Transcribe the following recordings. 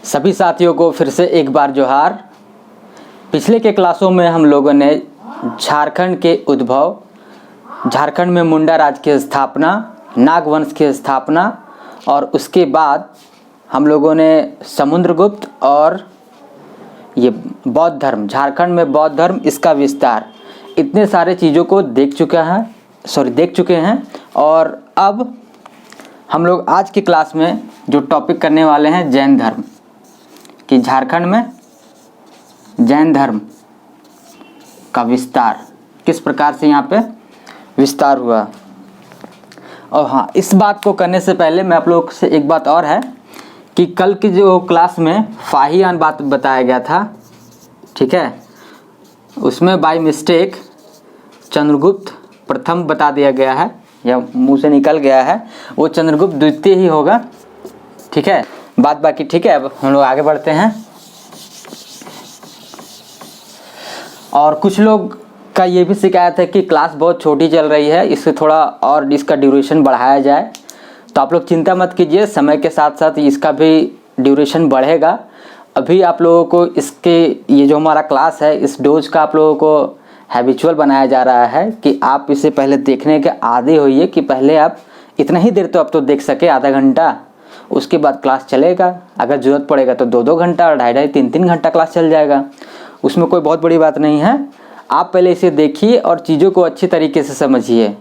सभी साथियों को फिर से एक बार जोहार। पिछले के क्लासों में हम लोगों ने झारखंड के उद्भव, झारखंड में मुंडा राज की स्थापना, नागवंश की स्थापना और उसके बाद हम लोगों ने समुद्रगुप्त और ये बौद्ध धर्म, झारखंड में बौद्ध धर्म, इसका विस्तार, इतने सारे चीज़ों को देख चुके हैं। और अब हम लोग आज की क्लास में जो टॉपिक करने वाले हैं जैन धर्म, कि झारखंड में जैन धर्म का विस्तार किस प्रकार से यहाँ पे विस्तार हुआ। और हाँ, इस बात को करने से पहले मैं आप लोगों से एक बात और है कि कल की जो क्लास में फाहियान बात बताया गया था, ठीक है, उसमें बाय मिस्टेक चंद्रगुप्त प्रथम बता दिया गया है या मुंह से निकल गया है, वो चंद्रगुप्त द्वितीय ही होगा, ठीक है। बात बाकी ठीक है। अब हम लोग आगे बढ़ते हैं। और कुछ लोग का ये भी शिकायत है कि क्लास बहुत छोटी चल रही है, इससे थोड़ा और इसका ड्यूरेशन बढ़ाया जाए। तो आप लोग चिंता मत कीजिए, समय के साथ साथ इसका भी ड्यूरेशन बढ़ेगा। अभी आप लोगों को इसके ये जो हमारा क्लास है, इस डोज का आप लोगों को हैबिचुअल बनाया जा रहा है कि आप इसे पहले देखने के आदी होइए, कि पहले आप इतना ही देर तो अब तो देख सके, आधा घंटा, उसके बाद क्लास चलेगा। अगर ज़रूरत पड़ेगा तो 2-2 घंटा और 2.5-2.5 3-3 घंटा क्लास चल जाएगा, उसमें कोई बहुत बड़ी बात नहीं है। आप पहले इसे देखिए और चीज़ों को अच्छी तरीके से समझिए।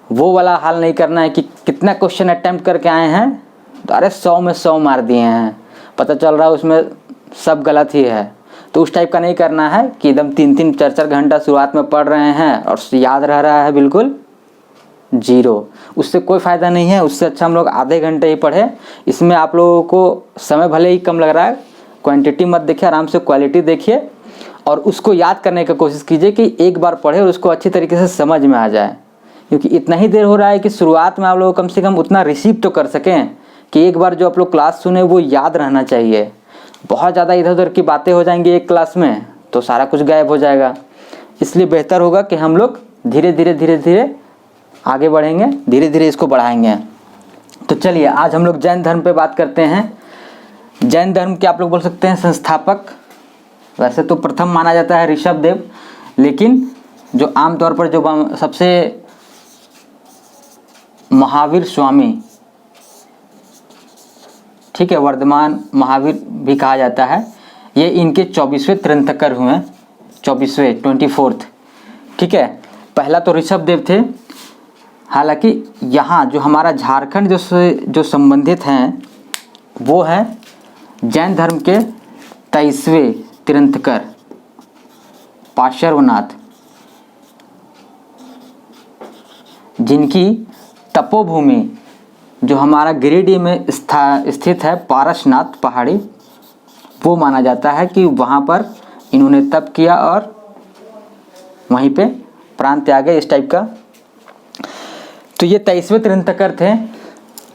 वो वाला हाल नहीं करना है कि कितना क्वेश्चन अटैम्प्ट करके आए हैं तो अरे 100 में 100 मार दिए हैं, पता चल रहा है उसमें सब गलत ही है। तो उस टाइप का नहीं करना है कि एकदम 3-3 4-4 घंटा शुरुआत में पढ़ रहे हैं और याद रह रहा है बिल्कुल जीरो, उससे कोई फ़ायदा नहीं है। उससे अच्छा हम लोग आधे घंटे ही पढ़े। इसमें आप लोगों को समय भले ही कम लग रहा है, क्वांटिटी मत देखिए, आराम से क्वालिटी देखिए और उसको याद करने की कोशिश कीजिए कि एक बार पढ़े और उसको अच्छी तरीके से समझ में आ जाए। क्योंकि इतना ही देर हो रहा है कि शुरुआत में आप लोग कम से कम उतना रिसीव तो कर सकें कि एक बार जो आप लोग क्लास सुने वो याद रहना चाहिए। बहुत ज़्यादा इधर उधर की बातें हो जाएंगी एक क्लास में तो सारा कुछ गायब हो जाएगा। इसलिए बेहतर होगा कि हम लोग धीरे धीरे आगे बढ़ेंगे, धीरे धीरे इसको बढ़ाएंगे। तो चलिए आज हम लोग जैन धर्म पे बात करते हैं। जैन धर्म के आप लोग बोल सकते हैं संस्थापक, वैसे तो प्रथम माना जाता है ऋषभ देव, लेकिन जो आमतौर पर जो सबसे महावीर स्वामी, ठीक है, वर्धमान महावीर भी कहा जाता है, ये इनके 24वें तीर्थंकर हुए, 24th, ठीक है। पहला तो ऋषभ देव थे। हालांकि यहाँ जो हमारा झारखंड जो संबंधित हैं वो है जैन धर्म के 23वें तीर्थंकर पार्श्वनाथ, जिनकी तपोभूमि जो हमारा गिरिडीह में स्थित है, पारसनाथ पहाड़ी, वो माना जाता है कि वहाँ पर इन्होंने तप किया और वहीं पे प्राण त्यागे, इस टाइप का। तो ये 23वें तीर्थंकर थे।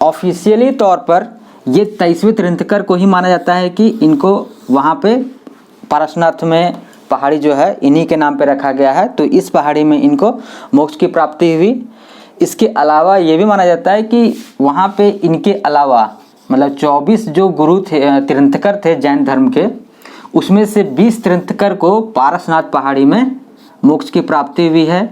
ऑफिशियली तौर पर ये 23वें तीर्थंकर को ही माना जाता है कि इनको वहाँ पे पारसनाथ में पहाड़ी जो है इन्हीं के नाम पे रखा गया है, तो इस पहाड़ी में इनको मोक्ष की प्राप्ति हुई। इसके अलावा ये भी माना जाता है कि वहाँ पे इनके अलावा मतलब 24 जो गुरु थे, तीर्थंकर थे जैन धर्म के, उसमें से 20 तीर्थंकर को पारसनाथ पहाड़ी में मोक्ष की प्राप्ति हुई है।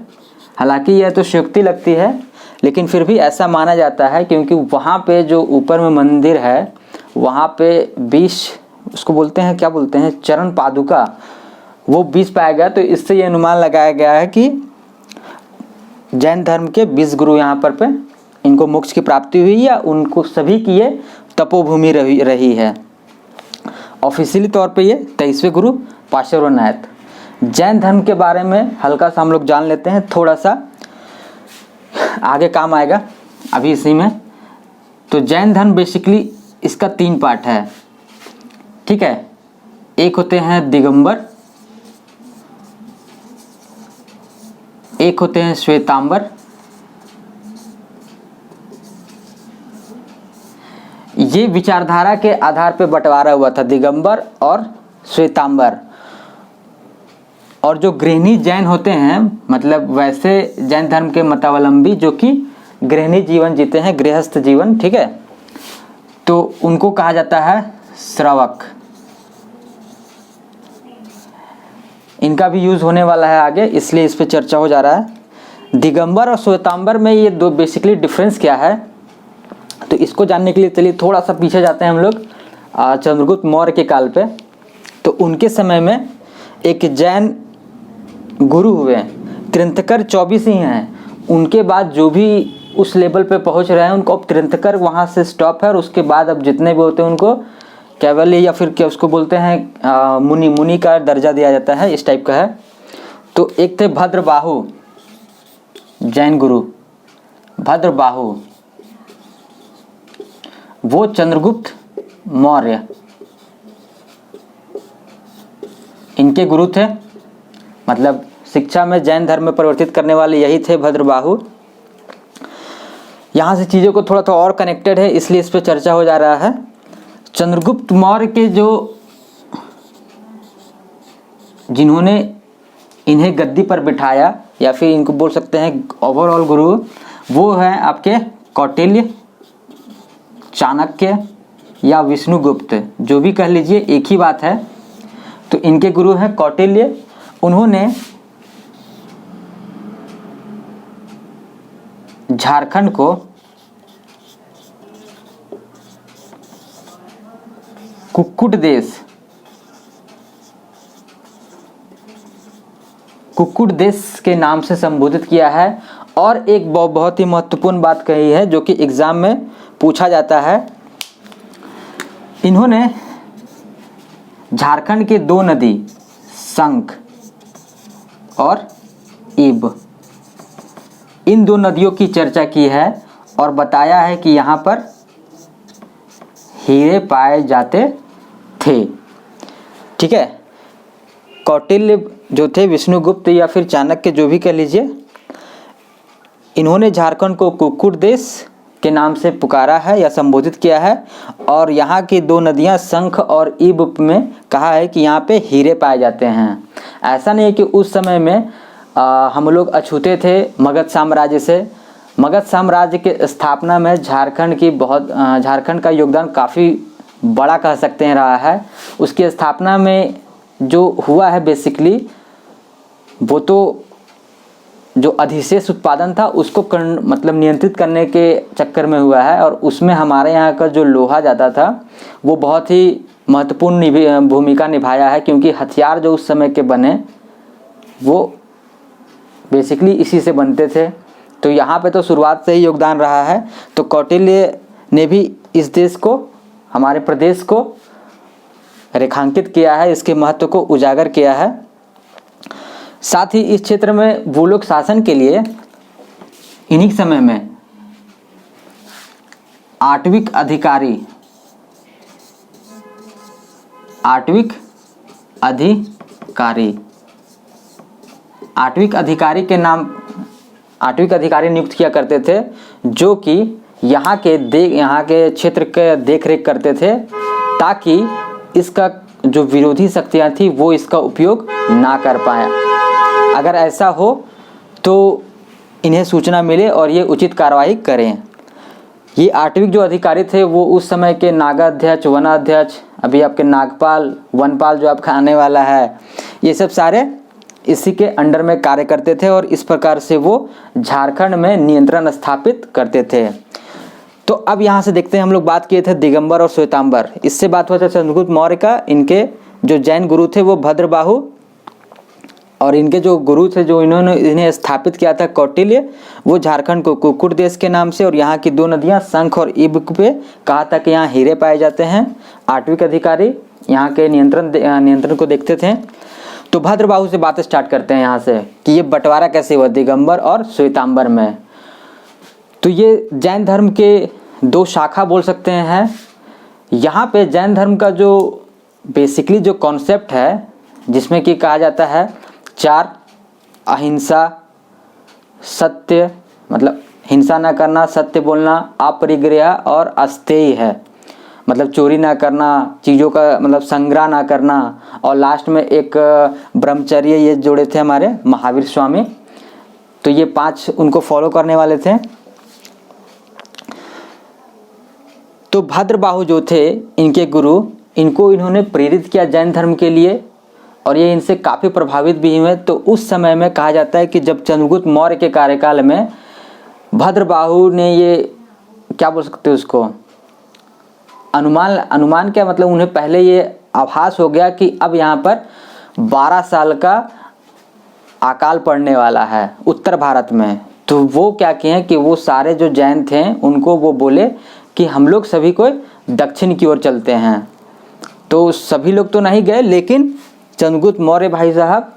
हालांकि यह तो शक्ति लगती है, लेकिन फिर भी ऐसा माना जाता है क्योंकि वहाँ पे जो ऊपर में मंदिर है वहाँ पे 20, उसको बोलते हैं, क्या बोलते हैं, चरण पादुका, वो 20 पाया गया। तो इससे ये अनुमान लगाया गया है कि जैन धर्म के 20 गुरु यहाँ पर इनको मोक्ष की प्राप्ति हुई या उनको सभी की ये तपोभूमि रही है। ऑफिशियली तौर पे ये 23वें गुरु पार्श्वनाथ। जैन धर्म के बारे में हल्का सा हम लोग जान लेते हैं, थोड़ा सा आगे काम आएगा अभी इसी में। तो जैन धर्म बेसिकली इसका 3 पार्ट है, ठीक है। एक होते हैं दिगंबर, एक होते हैं श्वेतांबर, ये विचारधारा के आधार पर बंटवारा हुआ था, दिगंबर और श्वेतांबर। और जो गृहिणी जैन होते हैं, मतलब वैसे जैन धर्म के मतावलंबी जो कि गृहिणी जीवन जीते हैं, गृहस्थ जीवन, ठीक है, तो उनको कहा जाता है श्रावक, इनका भी यूज़ होने वाला है आगे, इसलिए इस पर चर्चा हो जा रहा है। दिगंबर और श्वेतांबर में ये दो बेसिकली डिफरेंस क्या है, तो इसको जानने के लिए चलिए थोड़ा सा पीछे जाते हैं हम लोग चंद्रगुप्त मौर्य के काल पे। तो उनके समय में एक जैन गुरु हुए, तीर्थंकर 24 ही हैं। उनके बाद जो भी उस लेवल पे पहुंच रहे हैं उनको अब तीर्थंकर वहाँ से स्टॉप है, और उसके बाद अब जितने भी होते हैं उनको कैवल्य या फिर क्या उसको बोलते हैं मुनि का दर्जा दिया जाता है, इस टाइप का है। तो एक थे भद्रबाहु जैन गुरु, भद्रबाहु, वो चंद्रगुप्त मौर्य इनके गुरु थे, मतलब शिक्षा में जैन धर्म में परिवर्तित करने वाले यही थे भद्रबाहु। यहाँ से चीज़ों को थोड़ा और कनेक्टेड है, इसलिए इस पर चर्चा हो जा रहा है। चंद्रगुप्त मौर्य के जो जिन्होंने इन्हें गद्दी पर बिठाया या फिर इनको बोल सकते हैं ओवरऑल गुरु, वो हैं आपके कौटिल्य, चाणक्य या विष्णुगुप्त, जो भी कह लीजिए एक ही बात है। तो इनके गुरु हैं कौटिल्य। उन्होंने झारखंड को कुक्कुट देश के नाम से संबोधित किया है। और एक बहुत ही महत्वपूर्ण बात कही है जो कि एग्जाम में पूछा जाता है, इन्होंने झारखंड के दो नदी शंख और इब, इन दो नदियों की चर्चा की है और बताया है कि यहाँ पर हीरे पाए जाते थे। ठीक है, कौटिल्य जो थे, विष्णुगुप्त या फिर चाणक्य जो भी कह लीजिए, इन्होंने झारखंड को कुक्कुट देश के नाम से पुकारा है या संबोधित किया है। और यहाँ की दो नदियाँ शंख और इब में कहा है कि यहाँ पे हीरे पाए जाते हैं। ऐसा नहीं है कि उस समय में हम लोग अछूते थे मगध साम्राज्य से। मगध साम्राज्य के स्थापना में झारखंड का योगदान काफ़ी बड़ा कह सकते हैं रहा है। उसकी स्थापना में जो हुआ है बेसिकली, वो तो जो अधिशेष उत्पादन था उसको मतलब नियंत्रित करने के चक्कर में हुआ है। और उसमें हमारे यहाँ का जो लोहा जाता था वो बहुत ही महत्वपूर्ण भूमिका निभाया है, क्योंकि हथियार जो उस समय के बने वो बेसिकली इसी से बनते थे। तो यहाँ पे तो शुरुआत से ही योगदान रहा है। तो कौटिल्य ने भी इस देश को, हमारे प्रदेश को रेखांकित किया है, इसके महत्व को उजागर किया है। साथ ही इस क्षेत्र में वो लोग शासन के लिए इन्हीं समय में आठविक अधिकारी नियुक्त किया करते थे, जो कि यहाँ के क्षेत्र के देख रेख करते थे, ताकि इसका जो विरोधी शक्तियाँ थी वो इसका उपयोग ना कर पाए। अगर ऐसा हो तो इन्हें सूचना मिले और ये उचित कार्रवाई करें। ये आठविक जो अधिकारी थे वो उस समय के नागाध्यक्ष, वनाध्यक्ष, अभी आपके नागपाल, वनपाल जो आपका आने वाला है, ये सब सारे इसी के अंडर में कार्य करते थे और इस प्रकार से वो झारखंड में नियंत्रण स्थापित करते थे। तो अब यहाँ से देखते हैं, हम लोग बात किए थे दिगंबर और श्वेतांबर, इससे बात हुआ था चंद्रगुप्त मौर्य का। इनके जो जैन गुरु थे वो भद्रबाहु, और इनके जो गुरु थे जो इन्हें स्थापित किया था कौटिल्य, वो झारखंड को कुक्कुट देश के नाम से और यहाँ की दो नदियाँ शंख और इब पे कहा था कि यहाँ हीरे पाए जाते हैं। आठविक अधिकारी यहाँ के नियंत्रण को देखते थे। तो भद्रबाहु से बात स्टार्ट करते हैं यहाँ से कि ये बंटवारा कैसे हुआ दिगंबर और श्वेतांबर में। तो ये जैन धर्म के दो शाखा बोल सकते हैं। यहाँ पे जैन धर्म का जो बेसिकली जो कॉन्सेप्ट है, जिसमें कि कहा जाता है 4 अहिंसा, सत्य, मतलब हिंसा ना करना, सत्य बोलना, अपरिग्रह और अस्तेय है, मतलब चोरी ना करना, चीज़ों का मतलब संग्रह ना करना, और लास्ट में एक ब्रह्मचर्य ये जोड़े थे हमारे महावीर स्वामी। तो ये 5 उनको फॉलो करने वाले थे। तो भद्रबाहु जो थे इनके गुरु, इनको इन्होंने प्रेरित किया जैन धर्म के लिए और ये इनसे काफ़ी प्रभावित भी हुए। तो उस समय में कहा जाता है कि जब चंद्रगुप्त मौर्य के कार्यकाल में भद्रबाहु ने ये क्या बोल सकते हैं उसको अनुमान क्या मतलब उन्हें पहले ये आभास हो गया कि अब यहाँ पर 12 साल का अकाल पड़ने वाला है उत्तर भारत में। तो वो क्या किए हैं कि वो सारे जो जैन थे उनको वो बोले कि हम लोग सभी को दक्षिण की ओर चलते हैं। तो सभी लोग तो नहीं गए, लेकिन चंद्रगुप्त मौर्य भाई साहब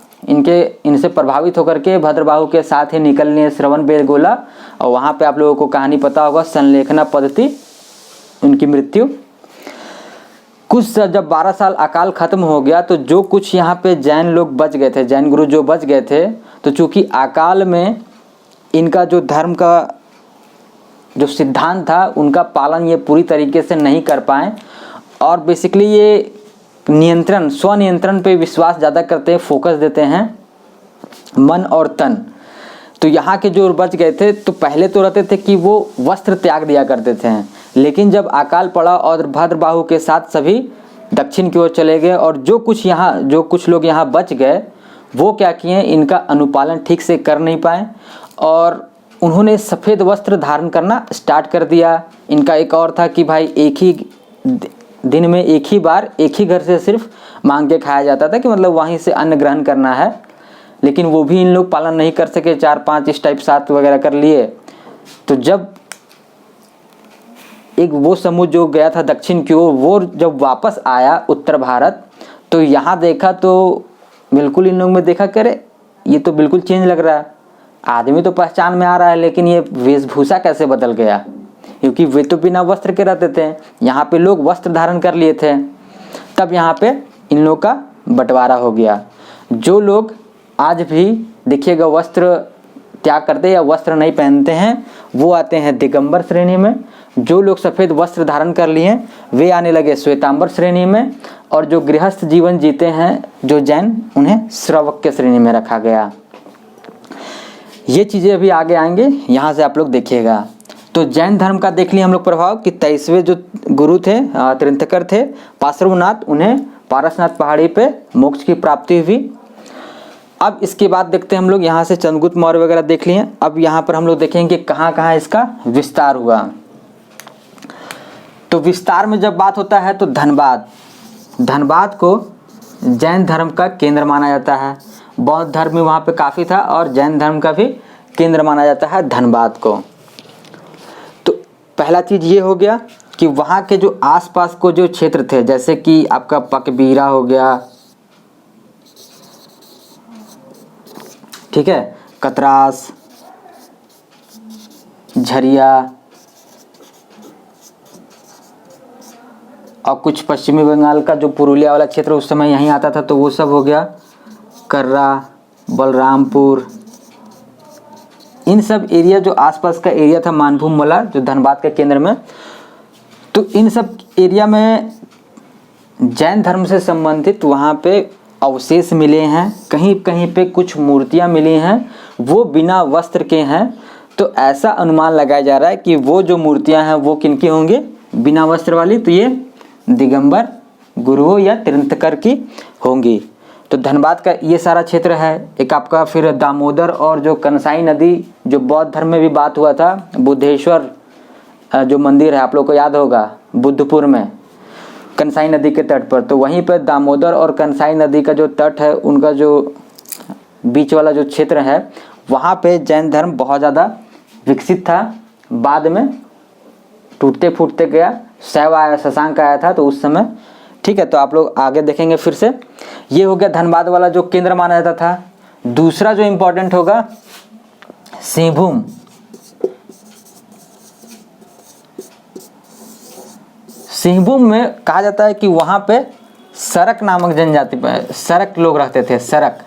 इनसे प्रभावित होकर के भद्रबाहु के साथ ही निकल लिए श्रवणबेलगोला। और वहाँ पे आप लोगों को कहानी पता होगा, संलेखना पद्धति, उनकी मृत्यु। कुछ जब 12 साल अकाल खत्म हो गया तो जो कुछ यहाँ पे जैन लोग बच गए थे, जैन गुरु जो बच गए थे, तो चूँकि अकाल में इनका जो धर्म का जो सिद्धांत था उनका पालन ये पूरी तरीके से नहीं कर पाए और बेसिकली ये स्वनियंत्रण पे विश्वास ज़्यादा करते हैं, फोकस देते हैं मन और तन। तो यहाँ के जो बच गए थे तो पहले तो रहते थे कि वो वस्त्र त्याग दिया करते थे, लेकिन जब अकाल पड़ा और भद्रबाहु के साथ सभी दक्षिण की ओर चले गए और जो कुछ लोग यहाँ बच गए वो क्या किए, इनका अनुपालन ठीक से कर नहीं पाए और उन्होंने सफ़ेद वस्त्र धारण करना स्टार्ट कर दिया। इनका एक और था कि भाई एक ही दिन में एक ही बार एक ही घर से सिर्फ मांग के खाया जाता था, कि मतलब वहीं से अन्न ग्रहण करना है, लेकिन वो भी इन लोग पालन नहीं कर सके, 4-5 इस टाइप 7 वगैरह कर लिए। तो जब एक वो समूह जो गया था दक्षिण की ओर, वो जब वापस आया उत्तर भारत तो यहाँ देखा तो बिल्कुल इन लोगों में देखा करे ये तो बिल्कुल चेंज लग रहा है, आदमी तो पहचान में आ रहा है लेकिन ये वेशभूषा कैसे बदल गया, क्योंकि वे तो बिना वस्त्र के रहते थे, यहाँ पे लोग वस्त्र धारण कर लिए थे। तब यहाँ पे इन लोग का बंटवारा हो गया। जो लोग आज भी देखिएगा वस्त्र त्याग करते या वस्त्र नहीं पहनते हैं वो आते हैं दिगंबर श्रेणी में, जो लोग सफ़ेद वस्त्र धारण कर लिए वे आने लगे श्वेतांबर श्रेणी में, और जो गृहस्थ जीवन जीते हैं जो जैन उन्हें श्रवक श्रेणी में रखा गया। ये चीज़ें अभी आगे आएंगे, यहाँ से आप लोग देखिएगा। तो जैन धर्म का देख लिए हम लोग प्रभाव कि 23वें जो गुरु थे तीर्थंकर थे पार्श्वनाथ, उन्हें पारसनाथ पहाड़ी पे मोक्ष की प्राप्ति हुई। अब इसके बाद देखते हैं हम लोग यहाँ से चंद्रगुप्त मौर्य वगैरह देख लिए। अब यहाँ पर हम लोग देखेंगे कहाँ कहाँ इसका विस्तार हुआ। तो विस्तार में जब बात होता है तो धनबाद को जैन धर्म का केंद्र माना जाता है। बौद्ध धर्म भी वहाँ पे काफ़ी था और जैन धर्म का भी केंद्र माना जाता है धनबाद को। तो पहला चीज़ ये हो गया कि वहाँ के जो आसपास को जो क्षेत्र थे, जैसे कि आपका पकबीरा हो गया, ठीक है, कतरास, झरिया और कुछ पश्चिमी बंगाल का जो पुरुलिया वाला क्षेत्र उस समय यहीं आता था, तो वो सब हो गया, कर्रा, बलरामपुर, इन सब एरिया जो आसपास का एरिया था, मानभूम वाला जो धनबाद के केंद्र में, तो इन सब एरिया में जैन धर्म से संबंधित वहाँ पे अवशेष मिले हैं। कहीं कहीं पे कुछ मूर्तियाँ मिली हैं, वो बिना वस्त्र के हैं। तो ऐसा अनुमान लगाया जा रहा है कि वो जो मूर्तियाँ हैं वो किनकी होंगी, बिना वस्त्र वाली, तो ये दिगंबर गुरुओं या तीर्थंकर की होंगी। तो धनबाद का ये सारा क्षेत्र है। एक आपका फिर दामोदर और जो कंसाई नदी, जो बौद्ध धर्म में भी बात हुआ था, बुद्धेश्वर जो मंदिर है आप लोग को याद होगा बुद्धपुर में, कंसाई नदी के तट पर, तो वहीं पर दामोदर और कंसाई नदी का जो तट है, उनका जो बीच वाला जो क्षेत्र है, वहाँ पे जैन धर्म बहुत ज़्यादा विकसित था। बाद में टूटते फूटते गया, शैव आया, शशांक आया था तो उस समय, ठीक है। तो आप लोग आगे देखेंगे फिर से। ये हो गया धनबाद वाला जो केंद्र माना जाता था। दूसरा जो इम्पोर्टेंट होगा सिंहभूम। सिंहभूम में कहा जाता है कि वहाँ पे सरक नामक जनजाति पर सरक लोग रहते थे, सरक।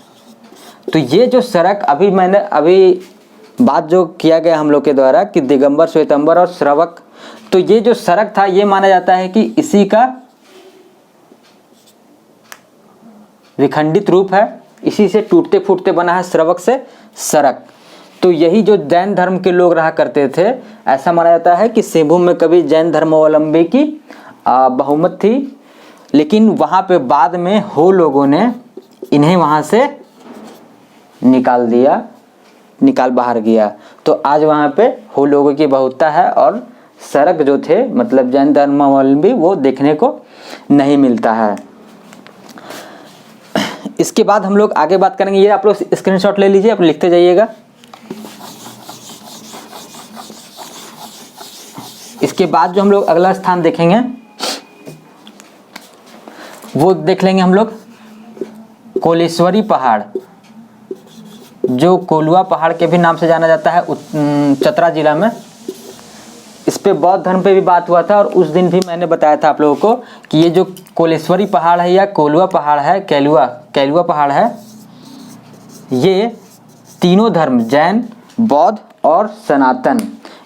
तो ये जो सरक अभी बात जो किया गया हम लोग के द्वारा कि दिगंबर, श्वेतंबर और श्रवक, तो ये जो सरक था ये माना जाता है कि इसी का विखंडित रूप है, इसी से टूटते फूटते बना है श्रवक से सरक। तो यही जो जैन धर्म के लोग रहा करते थे, ऐसा माना जाता है कि सिंहभूम में कभी जैन धर्मावलंबी की बहुमत थी, लेकिन वहाँ पे बाद में हो लोगों ने इन्हें वहाँ से निकाल दिया, निकाल बाहर गया। तो आज वहाँ पे हो लोगों की बहुतता है और सरक जो थे मतलब जैन धर्मावलंबी वो देखने को नहीं मिलता है। इसके बाद हम लोग आगे बात करेंगे, ये आप लोग स्क्रीनशॉट ले लीजिए, आप लिखते जाइएगा। इसके बाद जो हम लोग अगला स्थान देखेंगे वो देख लेंगे हम लोग कोलेश्वरी पहाड़, जो कोलुआ पहाड़ के भी नाम से जाना जाता है चतरा जिला में। इस पे बौद्ध धर्म पे भी बात हुआ था और उस दिन भी मैंने बताया था आप लोगों को कि ये जो कोलेश्वरी पहाड़ है या कोलुआ पहाड़ है, कैलुआ पहाड़ है, ये तीनों धर्म जैन, बौद्ध और सनातन,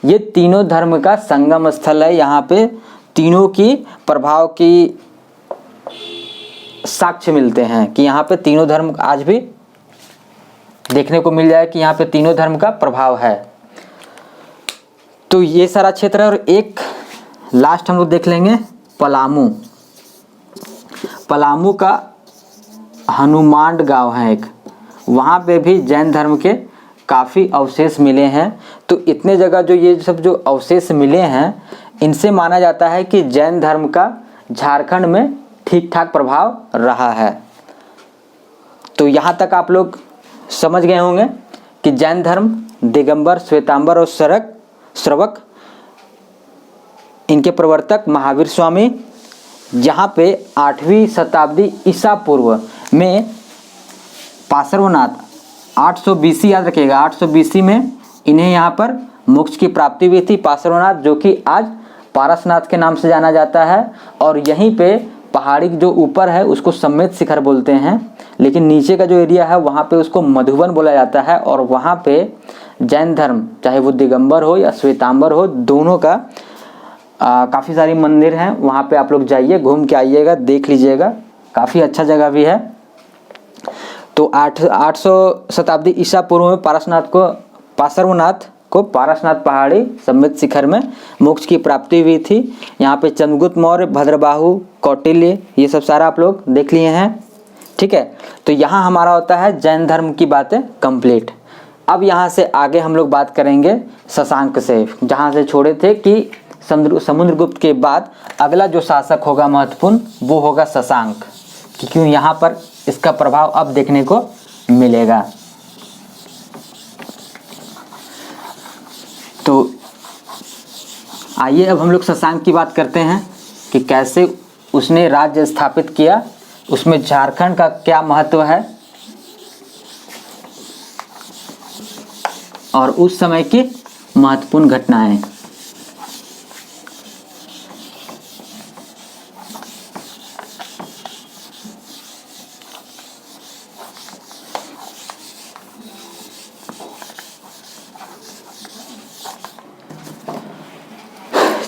ये तीनों धर्म का संगम स्थल है। यहाँ पे तीनों की प्रभाव की साक्ष्य मिलते हैं कि यहाँ पे तीनों धर्म आज भी देखने को मिल जाए कि यहाँ पे तीनों धर्म का प्रभाव है। तो ये सारा क्षेत्र है। और एक लास्ट हम लोग देख लेंगे पलामू। पलामू का हनुमान गांव है एक, वहाँ पे भी जैन धर्म के काफ़ी अवशेष मिले हैं। तो इतने जगह जो ये सब जो अवशेष मिले हैं, इनसे माना जाता है कि जैन धर्म का झारखंड में ठीक ठाक प्रभाव रहा है। तो यहाँ तक आप लोग समझ गए होंगे कि जैन धर्म दिगंबर, श्वेतांबर और श्रवक इनके प्रवर्तक महावीर स्वामी, जहाँ पे 8वीं शताब्दी ईसा पूर्व में पार्श्वनाथ 800 BC याद रखिएगा, 800 BC में इन्हें यहाँ पर मोक्ष की प्राप्ति हुई थी। पार्श्वनाथ जो कि आज पारसनाथ के नाम से जाना जाता है। और यहीं पे पहाड़ी जो ऊपर है उसको सम्मेत शिखर बोलते हैं, लेकिन नीचे का जो एरिया है वहाँ पे उसको मधुबन बोला जाता है। और वहाँ पे जैन धर्म चाहे वो दिगंबर हो या श्वेतांबर हो, दोनों का काफ़ी सारी मंदिर हैं। वहाँ पे आप लोग जाइए, घूम के आइएगा, देख लीजिएगा, काफ़ी अच्छा जगह भी है। तो 800 शताब्दी ईसा पूर्व में पार्श्वनाथ को पारसनाथ पहाड़ी सम्मेत शिखर में मोक्ष की प्राप्ति हुई थी। यहाँ पे चंद्रगुप्त मौर्य, भद्रबाहु, कौटिल्य, ये सब सारा आप लोग देख लिए हैं। ठीक है, तो यहाँ हमारा होता है जैन धर्म की बातें कंप्लीट। अब यहाँ से आगे हम लोग बात करेंगे शशांक से, जहाँ से छोड़े थे कि समुद्रगुप्त के बाद अगला जो शासक होगा महत्वपूर्ण वो होगा शशांक, क्योंकि यहाँ पर इसका प्रभाव अब देखने को मिलेगा। तो आइए अब हम लोग शशांक की बात करते हैं कि कैसे उसने राज्य स्थापित किया, उसमें झारखंड का क्या महत्व है और उस समय की महत्वपूर्ण घटनाएं।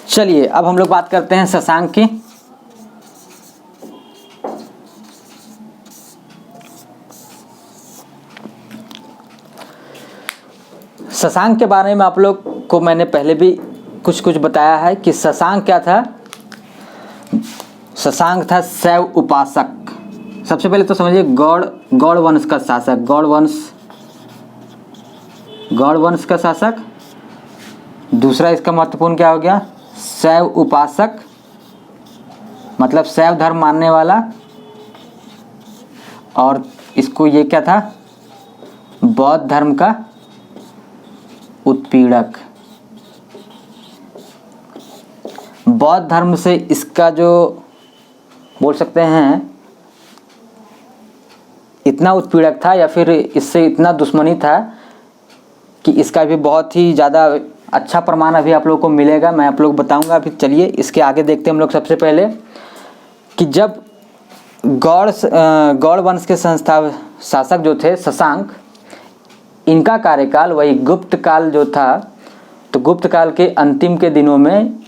चलिए अब हम लोग बात करते हैं शशांक की। शशांक के बारे में आप लोग को मैंने पहले भी कुछ बताया है कि शशांक क्या था। शशांक था शैव उपासक। सबसे पहले तो समझिए गौड़ वंश का शासक, गौड़ वंश का शासक। दूसरा इसका महत्वपूर्ण क्या हो गया, शैव उपासक, मतलब शैव धर्म मानने वाला। और इसको ये क्या था, बौद्ध धर्म का उत्पीड़क। बौद्ध धर्म से इसका जो बोल सकते हैं इतना उत्पीड़क था या फिर इससे इतना दुश्मनी था कि इसका भी बहुत ही ज़्यादा अच्छा प्रमाण अभी आप लोगों को मिलेगा, मैं आप लोग बताऊंगा। अभी चलिए इसके आगे देखते हैं हम लोग। सबसे पहले कि जब गौड़ वंश के शासक जो थे शशांक, इनका कार्यकाल वही गुप्त काल जो था, तो गुप्त काल के अंतिम के दिनों में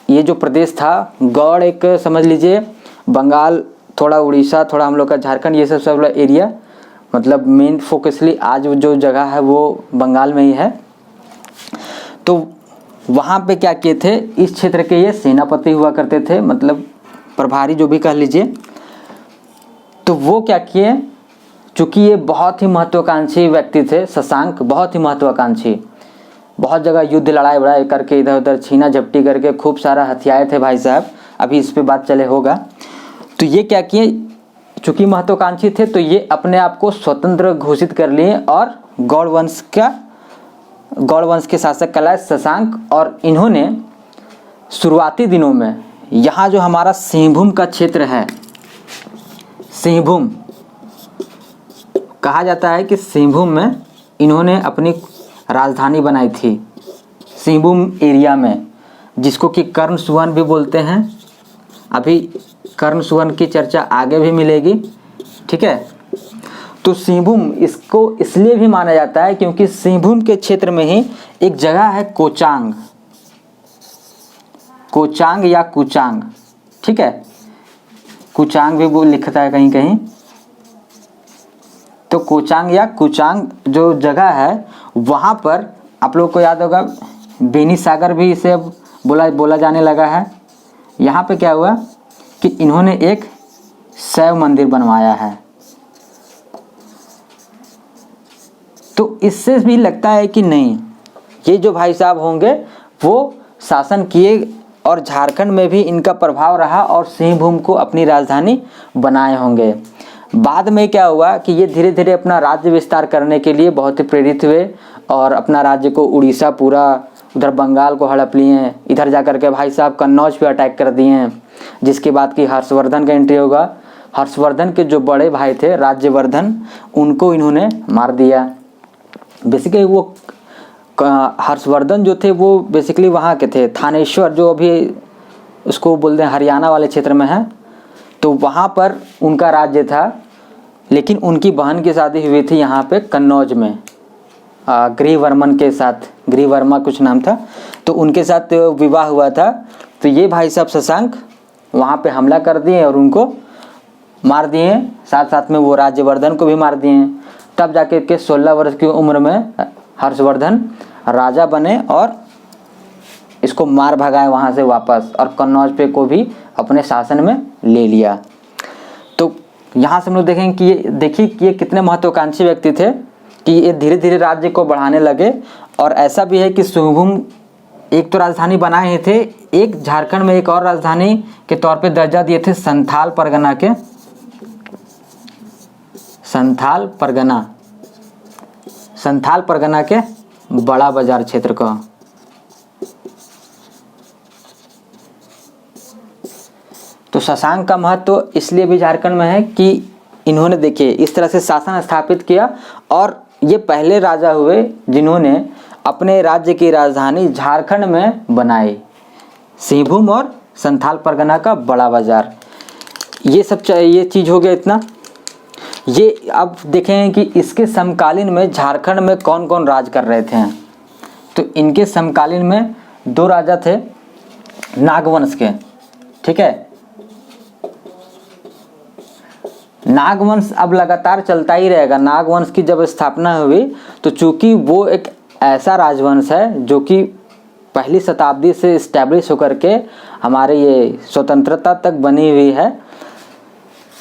ये जो प्रदेश था गौड़, एक समझ लीजिए बंगाल, थोड़ा उड़ीसा, थोड़ा हम लोग का झारखंड, ये सब एरिया, मतलब मेन फोकसली आज जो जगह है वो बंगाल में ही है। तो वहाँ पे क्या किए थे, इस क्षेत्र के ये सेनापति हुआ करते थे, मतलब प्रभारी जो भी कह लीजिए। तो वो क्या किए, चूँकि ये बहुत ही महत्वाकांक्षी व्यक्ति थे शशांक, बहुत ही महत्वाकांक्षी, बहुत जगह युद्ध लड़ाई वड़ाई करके इधर उधर छीना झपटी करके खूब सारा हथियाए थे भाई साहब, अभी इस पे बात चले होगा। तो ये क्या किए, चूँकि महत्वाकांक्षी थे तो ये अपने आप को स्वतंत्र घोषित कर लिए और गौड़ वंश के शासक कहलाए शशांक। और इन्होंने शुरुआती दिनों में यहाँ जो हमारा सिंहभूम का क्षेत्र है, सिंहभूम कहा जाता है कि सिंहभूम में इन्होंने अपनी राजधानी बनाई थी, सिंहभूम एरिया में, जिसको कि कर्ण सुवन भी बोलते हैं। अभी कर्ण सुवन की चर्चा आगे भी मिलेगी, ठीक है। तो सिंहभूम इसको इसलिए भी माना जाता है क्योंकि सिंहभूम के क्षेत्र में ही एक जगह है कोचांग, कोचांग या कुचांग, ठीक है, कुचांग भी वो लिखता है कहीं कहीं। तो कोचांग या कुचांग जो जगह है वहाँ पर आप लोग को याद होगा बेनी सागर भी इसे बोला जाने लगा है। यहाँ पे क्या हुआ कि इन्होंने एक शैव मंदिर बनवाया है। तो इससे भी लगता है कि नहीं, ये जो भाई साहब होंगे वो शासन किए और झारखंड में भी इनका प्रभाव रहा और सिंहभूम को अपनी राजधानी बनाए होंगे। बाद में क्या हुआ कि ये धीरे धीरे अपना राज्य विस्तार करने के लिए बहुत ही प्रेरित हुए और अपना राज्य को उड़ीसा पूरा, उधर बंगाल को हड़प लिए, इधर जा कर के भाई साहब कन्नौज पे अटैक कर दिए, जिसके बाद कि हर्षवर्धन का एंट्री होगा। हर्षवर्धन के जो बड़े भाई थे राज्यवर्धन, उनको इन्होंने मार दिया। बेसिकली वो हर्षवर्धन जो थे वो बेसिकली वहाँ के थे, थानेश्वर जो अभी उसको बोलते हैं हरियाणा वाले क्षेत्र में है, तो वहाँ पर उनका राज्य था। लेकिन उनकी बहन की शादी हुई थी यहाँ पे कन्नौज में गृहवर्मन के साथ, गृहवर्मा कुछ नाम था, तो उनके साथ विवाह हुआ था। तो ये भाई साहब शशांक वहाँ पे हमला कर दिए और उनको मार दिए, साथ साथ में वो राज्यवर्धन को भी मार दिए। तब जाके के 16 वर्ष की उम्र में हर्षवर्धन राजा बने और इसको मार भगाए वहाँ से वापस, और कन्नौज पे को भी अपने शासन में ले लिया। तो यहाँ से हम लोग देखेंगे कि ये देखिए कि ये कितने महत्वाकांक्षी व्यक्ति थे कि ये धीरे धीरे राज्य को बढ़ाने लगे। और ऐसा भी है कि सिंहभूम एक तो राजधानी बनाए ही थे, एक झारखंड में एक और राजधानी के तौर पे दर्जा दिए थे संथाल परगना के, संथाल परगना के बड़ा बाजार क्षेत्र का। तो शशांक का महत्व इसलिए भी झारखंड में है कि इन्होंने देखिए इस तरह से शासन स्थापित किया और ये पहले राजा हुए जिन्होंने अपने राज्य की राजधानी झारखंड में बनाई, सिंहभूम और संथाल परगना का बड़ा बाजार। ये सब ये चीज़ हो गया इतना। ये अब देखें कि इसके समकालीन में झारखंड में कौन कौन राज कर रहे थे। तो इनके समकालीन में 2 राजा थे नागवंश के, ठीक है। नागवंश अब लगातार चलता ही रहेगा। नागवंश की जब स्थापना हुई तो चूंकि वो एक ऐसा राजवंश है जो कि पहली शताब्दी से इस्टेब्लिश होकर के हमारे ये स्वतंत्रता तक बनी हुई है,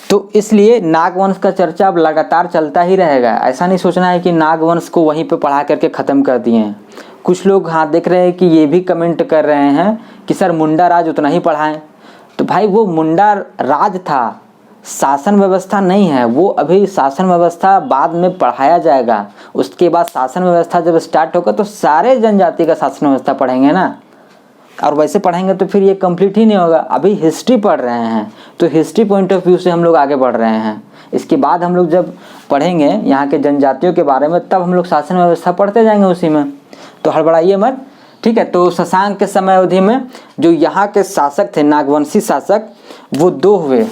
तो इसलिए नागवंश का चर्चा अब लगातार चलता ही रहेगा। ऐसा नहीं सोचना है कि नागवंश को वहीं पे पढ़ा करके ख़त्म कर दिए हैं। कुछ लोग हाँ देख रहे हैं कि ये भी कमेंट कर रहे हैं कि सर मुंडा राज उतना ही पढ़ाएं। तो भाई वो मुंडा राज था, शासन व्यवस्था नहीं है वो। अभी शासन व्यवस्था बाद में पढ़ाया जाएगा, उसके बाद शासन व्यवस्था जब स्टार्ट होगा तो सारे जनजाति का शासन व्यवस्था पढ़ेंगे ना, और वैसे पढ़ेंगे तो फिर ये कंप्लीट ही नहीं होगा। अभी हिस्ट्री पढ़ रहे हैं तो हिस्ट्री पॉइंट ऑफ व्यू से हम लोग आगे बढ़ रहे हैं। इसके बाद हम लोग जब पढ़ेंगे यहाँ के जनजातियों के बारे में तब हम लोग शासन व्यवस्था पढ़ते जाएंगे उसी में, तो हड़बड़ाइए मत, ठीक है। तो शशांक के समय अवधि में जो यहाँ के शासक थे नागवंशी शासक वो 2 हुए।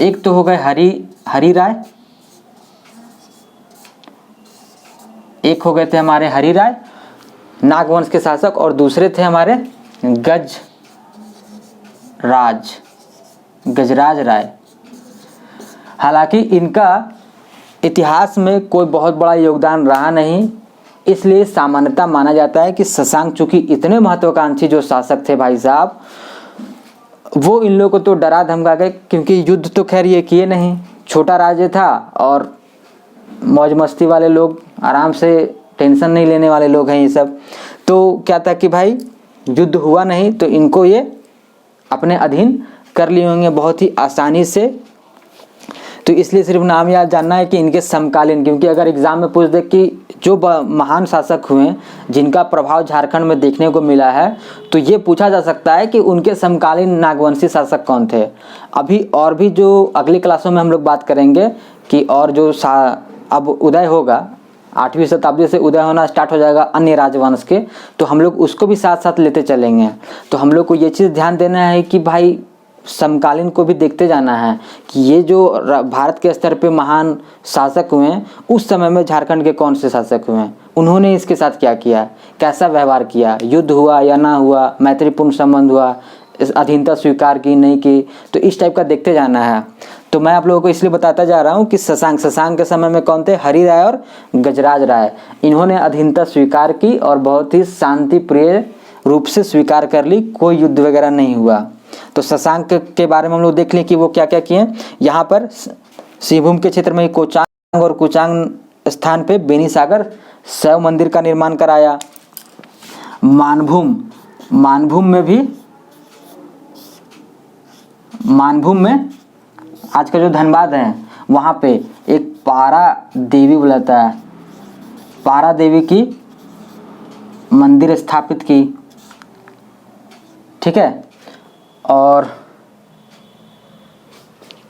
एक तो हो गए हरि राय, एक हो गए थे हमारे हरि राय नागवंश के शासक, और दूसरे थे हमारे गजराज राय। हालांकि इनका इतिहास में कोई बहुत बड़ा योगदान रहा नहीं, इसलिए सामान्यतः माना जाता है कि शशांक चूंकि इतने महत्वाकांक्षी जो शासक थे भाई साहब, वो इन लोगों को तो डरा धमका गए, क्योंकि युद्ध तो खैर ये किए नहीं, छोटा राज्य था और मौज मस्ती वाले लोग, आराम से टेंशन नहीं लेने वाले लोग हैं ये सब। तो क्या था कि भाई युद्ध हुआ नहीं तो इनको ये अपने अधीन कर लिए होंगे बहुत ही आसानी से। तो इसलिए सिर्फ नाम याद जानना है कि इनके समकालीन, क्योंकि अगर एग्जाम में पूछ दे कि जो महान शासक हुए जिनका प्रभाव झारखंड में देखने को मिला है, तो ये पूछा जा सकता है कि उनके समकालीन नागवंशी शासक कौन थे। अभी और भी जो अगली क्लासों में हम लोग बात करेंगे कि और जो अब उदय होगा, 8वीं शताब्दी से उदय होना स्टार्ट हो जाएगा अन्य राजवंश के, तो हम लोग उसको भी साथ साथ लेते चलेंगे। तो हम लोग को ये चीज़ ध्यान देना है कि भाई समकालीन को भी देखते जाना है कि ये जो भारत के स्तर पे महान शासक हुए हैं उस समय में झारखंड के कौन से शासक हुए हैं, उन्होंने इसके साथ क्या किया, कैसा व्यवहार किया, युद्ध हुआ या ना हुआ, मैत्रीपूर्ण संबंध हुआ, अधीनता स्वीकार की नहीं की, तो इस टाइप का देखते जाना है। तो मैं आप लोगों को इसलिए बताता जा रहा हूँ कि शशांक के समय में कौन थे, हरि राय और गजराज राय, इन्होंने अधीनता स्वीकार की और बहुत ही शांति प्रिय रूप से स्वीकार कर ली, कोई युद्ध वगैरह नहीं हुआ। तो शशांक के बारे में हम लोग देख लें कि वो क्या क्या किए। यहाँ पर सिंहभूम के क्षेत्र में कोचांग और कुचांग स्थान पे बेनीसागर शैव मंदिर का निर्माण कराया। मानभूम में आज का जो धनबाद है वहाँ पे एक पारा देवी बुलाता है, पारा देवी की मंदिर स्थापित की। ठीक है, और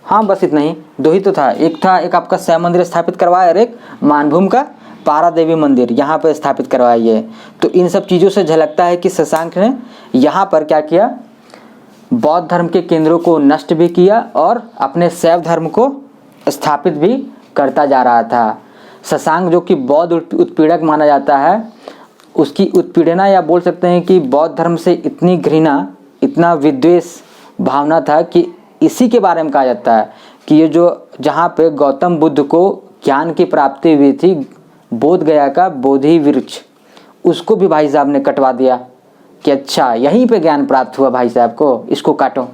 हाँ बस इतना ही, दो ही तो था, एक आपका शैव मंदिर स्थापित करवाया और एक मानभूम का पारा देवी मंदिर यहाँ पर स्थापित करवाया है। तो इन सब चीज़ों से झलकता है कि शशांक ने यहाँ पर क्या किया, बौद्ध धर्म के केंद्रों को नष्ट भी किया और अपने शैव धर्म को स्थापित भी करता जा रहा था। शशांक जो कि बौद्ध उत्पीड़क माना जाता है, उसकी उत्पीड़ना या बोल सकते हैं कि बौद्ध धर्म से इतनी घृणा, इतना विद्वेष भावना था कि इसी के बारे में कहा जाता है कि ये जो जहाँ पे गौतम बुद्ध को ज्ञान की प्राप्ति हुई थी, बोध गया का बोधि वृक्ष, उसको भी भाई साहब ने कटवा दिया कि अच्छा यहीं पे ज्ञान प्राप्त हुआ भाई साहब को, इसको काटो।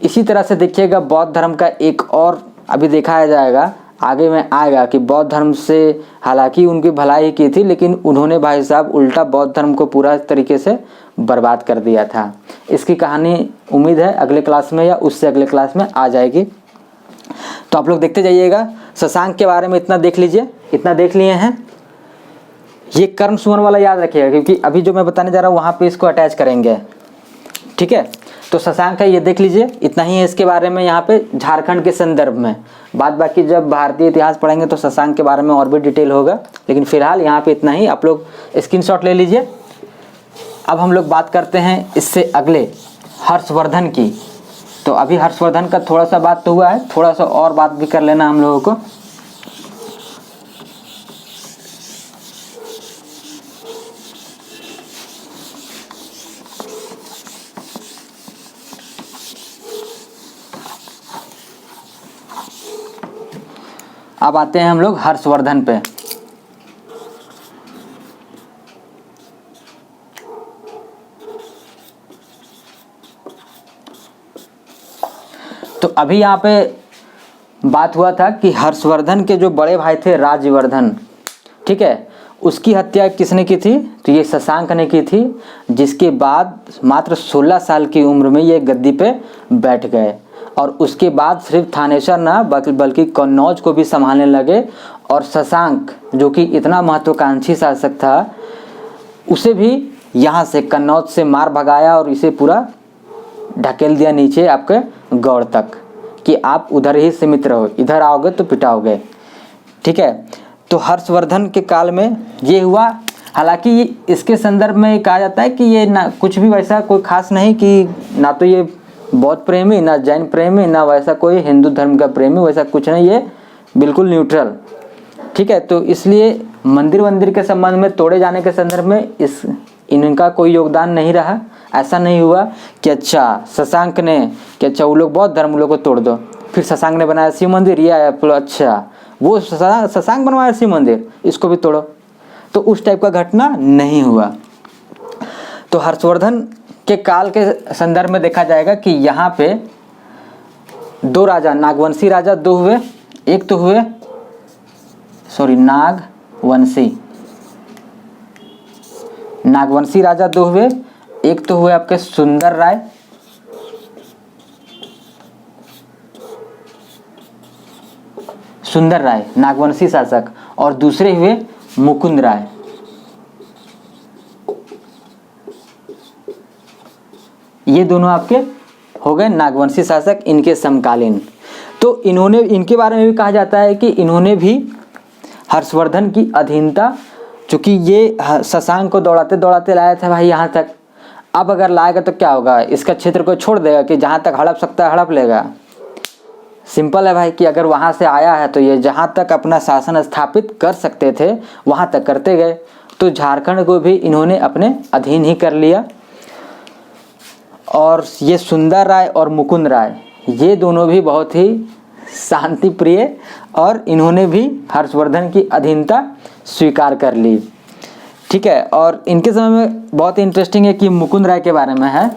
इसी तरह से देखिएगा बौद्ध धर्म का एक और अभी दिखाया जाएगा, आगे में आएगा कि बौद्ध धर्म से हालांकि उनकी भलाई की थी, लेकिन उन्होंने भाई साहब उल्टा बौद्ध धर्म को पूरा तरीके से बर्बाद कर दिया था। इसकी कहानी उम्मीद है अगले क्लास में या उससे अगले क्लास में आ जाएगी, तो आप लोग देखते जाइएगा। शशांक के बारे में इतना देख लीजिए, इतना देख लिए हैं। ये कर्ण सुमन वाला याद रखिएगा, क्योंकि अभी जो मैं बताने जा रहा हूँ वहाँ पे इसको अटैच करेंगे। ठीक है, तो शशांक है, ये देख लीजिए, इतना ही है इसके बारे में यहाँ पे झारखंड के संदर्भ में। बाद बाकी जब भारतीय इतिहास पढ़ेंगे तो शशांक के बारे में और भी डिटेल होगा, लेकिन फिलहाल यहाँ पे इतना ही, आप लोग स्क्रीनशॉट ले लीजिए। अब हम लोग बात करते हैं इससे अगले हर्षवर्धन की। तो अभी हर्षवर्धन का थोड़ा सा बात तो हुआ है, थोड़ा सा और बात भी कर लेना हम लोगों को। अब आते हैं हम लोग हर्षवर्धन पे। तो अभी यहाँ पे बात हुआ था कि हर्षवर्धन के जो बड़े भाई थे राज्यवर्धन, ठीक है, उसकी हत्या किसने की थी, तो ये शशांक ने की थी, जिसके बाद मात्र 16 साल की उम्र में ये गद्दी पे बैठ गए। और उसके बाद सिर्फ थानेसर ना बल्कि कन्नौज को भी संभालने लगे। और शशांक जो कि इतना महत्वाकांक्षी शासक था, उसे भी यहाँ से कन्नौज से मार भगाया और इसे पूरा ढकेल दिया नीचे आपके गौड़ तक कि आप उधर ही सीमित रहो, इधर आओगे तो पिटाओगे। ठीक है, तो हर्षवर्धन के काल में ये हुआ। हालांकि इसके संदर्भ में कहा जाता है कि ये ना कुछ भी वैसा कोई खास नहीं, कि ना तो ये बौद्ध प्रेमी, ना जैन प्रेमी, ना वैसा कोई हिंदू धर्म का प्रेमी, वैसा कुछ नहीं, ये बिल्कुल न्यूट्रल। ठीक है, तो इसलिए मंदिर के संबंध में तोड़े जाने के संदर्भ में इनका कोई योगदान नहीं रहा। ऐसा नहीं हुआ कि अच्छा शशांक ने कि अच्छा वो लोग बौद्ध धर्म, लोग को तोड़ दो, फिर शशांक ने बनाया शिव मंदिर, ये अच्छा वो शशांक बनवाया शिव मंदिर, इसको भी तोड़ो, तो उस टाइप का घटना नहीं हुआ। तो हर्षवर्धन के काल के संदर्भ में देखा जाएगा कि यहाँ पे दो राजा, नागवंशी राजा दो हुए, एक तो हुए नागवंशी राजा दो हुए, एक तो हुए आपके सुंदर राय, नागवंशी शासक, और दूसरे हुए मुकुंद राय। ये दोनों आपके हो गए नागवंशी शासक, इनके समकालीन। तो इन्होंने, इनके बारे में भी कहा जाता है कि इन्होंने भी हर्षवर्धन की अधीनता, चूंकि ये शशांक को दौड़ाते दौड़ाते लाया था भाई यहाँ तक, अब अगर लाएगा तो क्या होगा, इसका क्षेत्र को छोड़ देगा कि जहाँ तक हड़प सकता है हड़प लेगा। सिंपल है भाई कि अगर वहाँ से आया है तो ये जहाँ तक अपना शासन स्थापित कर सकते थे वहाँ तक करते गए। तो झारखंड को भी इन्होंने अपने अधीन ही कर लिया। और ये सुंदर राय और मुकुंद राय, ये दोनों भी बहुत ही शांति प्रिय, और इन्होंने भी हर्षवर्धन की अधीनता स्वीकार कर ली। ठीक है। और इनके समय में बहुत इंटरेस्टिंग है कि मुकुंद राय के बारे में है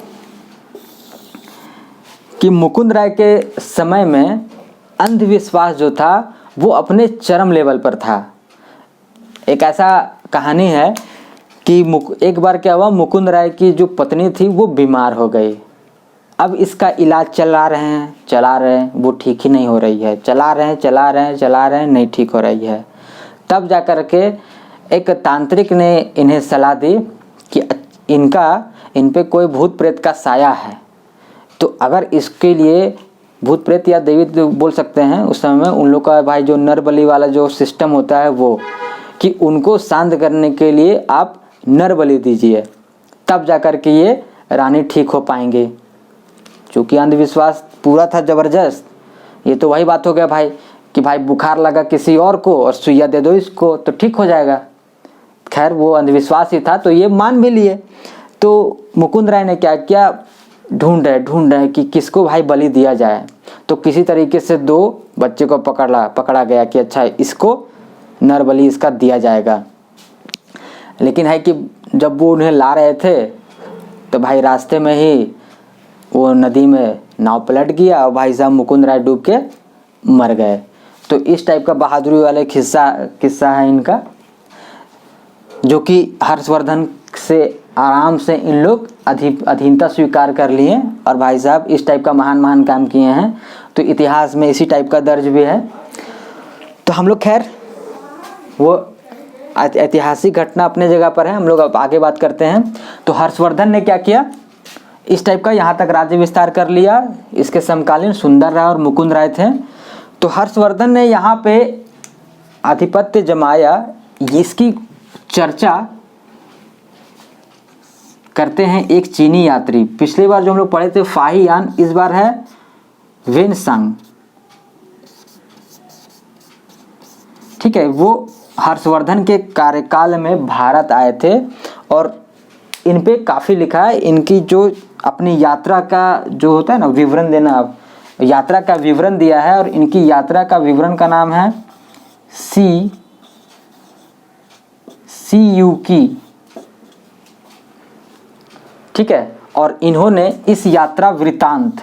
कि मुकुंद राय के समय में अंधविश्वास जो था वो अपने चरम लेवल पर था। एक ऐसा कहानी है कि एक बार क्या हुआ, मुकुंद राय की जो पत्नी थी वो बीमार हो गई। अब इसका इलाज चला रहे हैं, वो ठीक ही नहीं हो रही है, चला रहे हैं, नहीं ठीक हो रही है। तब जा कर के एक तांत्रिक ने इन्हें सलाह दी कि इन पे कोई भूत प्रेत का साया है, तो अगर इसके लिए भूत प्रेत या देवी बोल सकते हैं उस समय में, उन लोग का भाई जो नर बलि वाला जो सिस्टम होता है वो, कि उनको शांत करने के लिए आप नर बलि दीजिए, तब जा कर के ये रानी ठीक हो पाएंगे। चूँकि अंधविश्वास पूरा था ज़बरदस्त। ये तो वही बात हो गया भाई कि भाई बुखार लगा किसी और को और सुइया दे दो इसको तो ठीक हो जाएगा। खैर वो अंधविश्वास ही था तो ये मान भी लिए। तो मुकुंद राय ने क्या किया, ढूंढ रहे कि किसको भाई बलि दिया जाए। तो किसी तरीके से दो बच्चे को पकड़ा गया कि अच्छा इसको नर बलि इसका दिया जाएगा। लेकिन है कि जब वो उन्हें ला रहे थे तो भाई रास्ते में ही वो नदी में नाव पलट गया और भाई साहब मुकुंद राय डूब के मर गए। तो इस टाइप का बहादुरी वाले किस्सा है इनका, जो कि हर्षवर्धन से आराम से इन लोग अधीनता स्वीकार कर लिए और भाई साहब इस टाइप का महान काम किए हैं। तो इतिहास में इसी टाइप का दर्ज भी है। तो हम लोग खैर वो ऐतिहासिक घटना अपने जगह पर है, हम लोग अब आगे बात करते हैं। तो हर्षवर्धन ने क्या किया, इस टाइप का यहाँ तक राज्य विस्तार कर लिया। इसके समकालीन सुंदर राय और मुकुंद राय थे। तो हर्षवर्धन ने यहाँ पे आधिपत्य जमाया। इसकी चर्चा करते हैं एक चीनी यात्री। पिछली बार जो हम लोग पढ़े थे फाहियान, इस बार है वेनसांग। ठीक है, वो हर्षवर्धन के कार्यकाल में भारत आए थे और इन पे काफ़ी लिखा है। इनकी जो अपनी यात्रा का जो होता है ना विवरण देना, यात्रा का विवरण दिया है और इनकी यात्रा का विवरण का नाम है सीयूकी। ठीक है, और इन्होंने इस यात्रा वृत्तांत,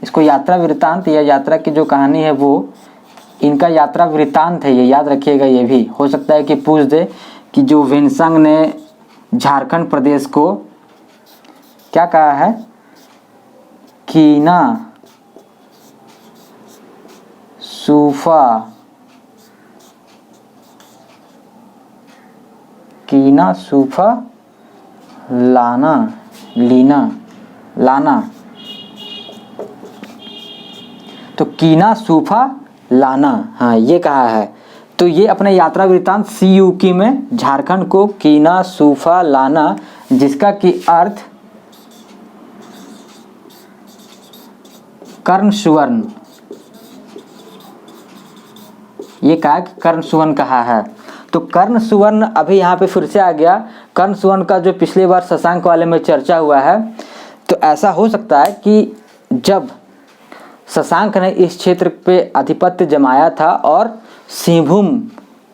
इसको यात्रा वृत्तांत या यात्रा की जो कहानी है वो इनका यात्रा वृत्तांत है, ये याद रखिएगा। ये भी हो सकता है कि पूछ दे कि जो वेनसांग ने झारखंड प्रदेश को क्या कहा है, कीना सूफा लाना। तो कीना सूफा लाना, हाँ ये कहा है। तो ये अपने यात्रा वृत्तांत सीयूकी में झारखंड को कीना सूफा लाना, जिसका की अर्थ कर्ण सुवर्ण, ये कहा कि कर्ण सुवर्ण कहा है। तो कर्ण सुवर्ण अभी यहाँ पे फिर से आ गया। कर्ण सुवर्ण का जो पिछली बार शशांक वाले में चर्चा हुआ है, तो ऐसा हो सकता है कि जब शशांक ने इस क्षेत्र पे आधिपत्य जमाया था और सिंहभूम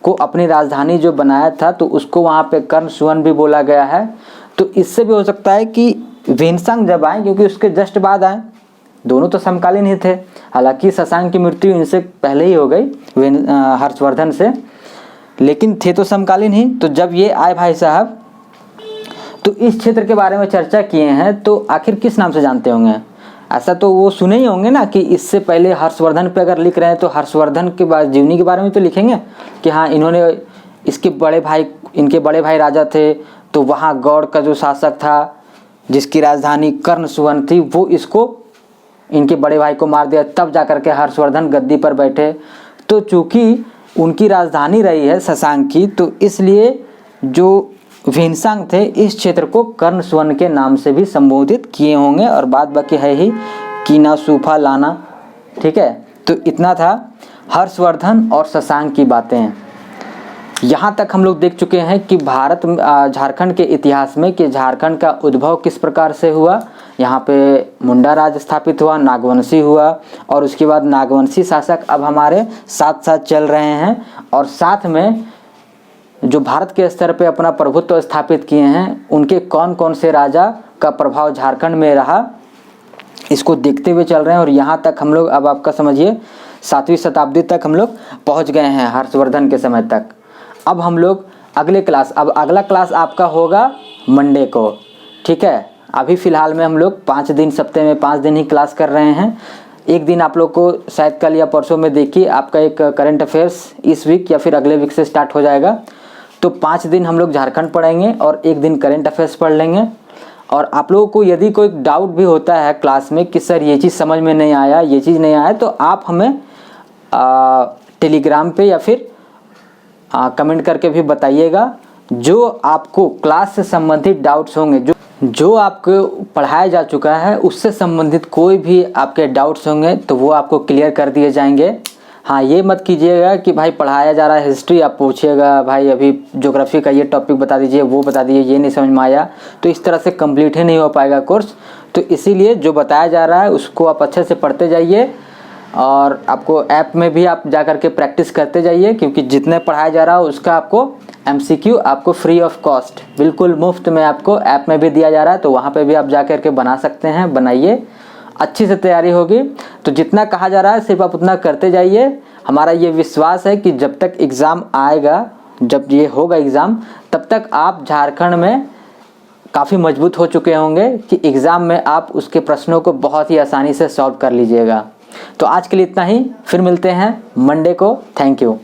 को अपनी राजधानी जो बनाया था, तो उसको वहाँ पे कर्ण सुवर्ण भी बोला गया है। तो इससे भी हो सकता है कि वेनसांग जब आए, क्योंकि उसके जस्ट बाद आए, दोनों तो समकालीन ही थे। हालांकि शशांक की मृत्यु इनसे पहले ही हो गई हर्षवर्धन से, लेकिन थे तो समकालीन ही। तो जब ये आए भाई साहब, तो इस क्षेत्र के बारे में चर्चा किए हैं, तो आखिर किस नाम से जानते होंगे? ऐसा तो वो सुने ही होंगे ना कि इससे पहले हर्षवर्धन पे अगर लिख रहे हैं तो हर्षवर्धन के बाद जीवनी के बारे में तो लिखेंगे कि हाँ इन्होंने, इसके बड़े भाई, इनके बड़े भाई राजा थे, तो वहाँ गौड़ का जो शासक था जिसकी राजधानी कर्णसुवन थी, वो इसको, इनके बड़े भाई को मार दिया, तब जाकर के हर्षवर्धन गद्दी पर बैठे। तो चूँकि उनकी राजधानी रही है शशांक की, तो इसलिए जो वेनसांग थे इस क्षेत्र को कर्णसुवन के नाम से भी संबोधित किए होंगे। और बात बाकी है ही कीना सूफा लाना, ठीक है। तो इतना था हर्षवर्धन और शशांक की बातें। यहाँ तक हम लोग देख चुके हैं कि भारत, झारखंड के इतिहास में कि झारखंड का उद्भव किस प्रकार से हुआ। यहाँ पे मुंडा राज स्थापित हुआ, नागवंशी हुआ, और उसके बाद नागवंशी शासक अब हमारे साथ साथ चल रहे हैं। और साथ में जो भारत के स्तर पे अपना प्रभुत्व स्थापित किए हैं, उनके कौन कौन से राजा का प्रभाव झारखंड में रहा, इसको देखते हुए चल रहे हैं। और यहाँ तक हम लोग, अब आपका समझिए 7वीं शताब्दी तक हम लोग पहुँच गए हैं, हर्षवर्धन के समय तक। अब हम लोग अगले क्लास, अब अगला क्लास आपका होगा मंडे को, ठीक है। अभी फ़िलहाल में हम लोग 5 दिन, सप्ताह में 5 दिन ही क्लास कर रहे हैं। एक दिन आप लोग को शायद कल या परसों में देखिए, आपका एक करंट अफेयर्स इस वीक या फिर अगले वीक से स्टार्ट हो जाएगा। तो 5 दिन हम लोग झारखंड पढ़ेंगे और एक दिन करंट अफेयर्स पढ़ लेंगे। और आप लोगों को यदि कोई डाउट भी होता है क्लास में कि सर ये चीज़ समझ में नहीं आया, ये चीज़ नहीं आया, तो आप हमें टेलीग्राम पे या फिर कमेंट करके भी बताइएगा। जो आपको क्लास से संबंधित डाउट्स होंगे, जो आपको पढ़ाया जा चुका है उससे संबंधित कोई भी आपके डाउट्स होंगे, तो वो आपको क्लियर कर दिए जाएंगे। हाँ, ये मत कीजिएगा कि भाई पढ़ाया जा रहा है हिस्ट्री, आप पूछिएगा भाई अभी ज्योग्राफी का ये टॉपिक बता दीजिए, वो बता दीजिए, ये नहीं समझ में आया, तो इस तरह से कंप्लीट ही नहीं हो पाएगा कोर्स। तो इसीलिए जो बताया जा रहा है उसको आप अच्छे से पढ़ते जाइए, और आपको ऐप में भी आप जा कर के प्रैक्टिस करते जाइए, क्योंकि जितने पढ़ाया जा रहा है उसका आपको MCQ आपको फ्री ऑफ कॉस्ट, बिल्कुल मुफ्त में आपको ऐप में भी दिया जा रहा है। तो वहाँ पे भी आप जा कर के बना सकते हैं, बनाइए, अच्छी से तैयारी होगी। तो जितना कहा जा रहा है सिर्फ आप उतना करते जाइए। हमारा ये विश्वास है कि जब तक एग्ज़ाम आएगा, जब ये होगा एग्ज़ाम, तब तक आप झारखंड में काफ़ी मजबूत हो चुके होंगे कि एग्ज़ाम में आप उसके प्रश्नों को बहुत ही आसानी से सॉल्व कर लीजिएगा। तो आज के लिए इतना ही, फिर मिलते हैं मंडे को। Thank you.